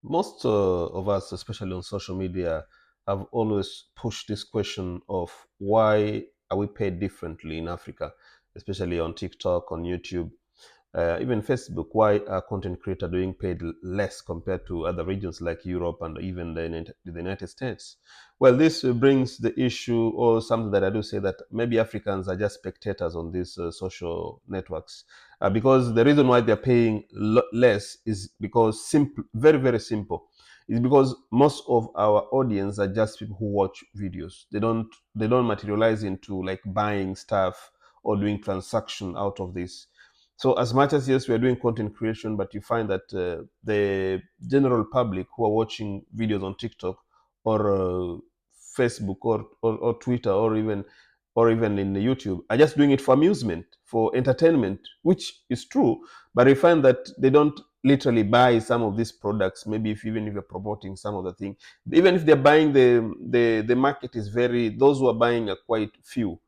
Most of us, especially on social media, have always pushed this question of why are we paid differently in Africa, especially on TikTok, on YouTube, even Facebook. Why are content creators doing paid less compared to other regions like Europe and even the United States? Well, this brings the issue, or something that I do say, that maybe Africans are just spectators on these social networks, because the reason why they're paying less is because simple, very very simple. Is because most of our audience are just people who watch videos. They don't materialize into like buying stuff or doing transaction out of this. So as much as, yes, we are doing content creation, but you find that the general public who are watching videos on TikTok or Facebook or Twitter or even in YouTube are just doing it for amusement, for entertainment, which is true. But we find that they don't literally buy some of these products. Maybe even if you're promoting some of the thing, even if they're buying, the market is very, those who are buying are quite few.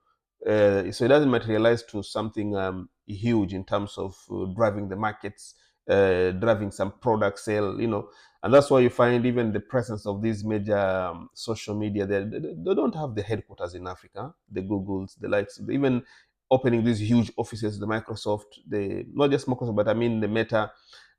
So it doesn't materialize to something huge in terms of driving the markets, driving some product sale, and that's why you find even the presence of these major social media. They don't have the headquarters in Africa, the Googles, the likes, even opening these huge offices, the Microsoft, the not just Microsoft, but I mean the Meta,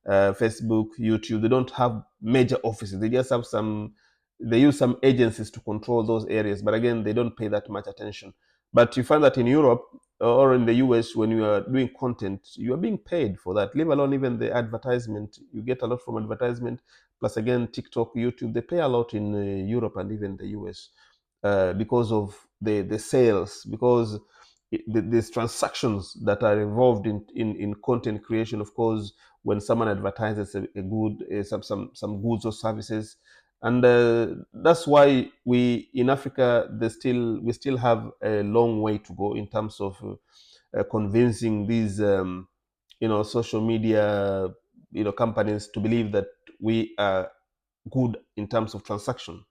Facebook, YouTube. They don't have major offices. They just have some. They use some agencies to control those areas, but again, they don't pay that much attention. But you find that in Europe or in the US, when you are doing content, you are being paid for that. Leave alone even the advertisement. You get a lot from advertisement. Plus, again, TikTok, YouTube, they pay a lot in Europe and even the US, because of the sales, because these transactions that are involved in content creation. Of course, when someone advertises a good, some goods or services, and that's why we in Africa, we still have a long way to go in terms of convincing these social media companies to believe that we are good in terms of transaction.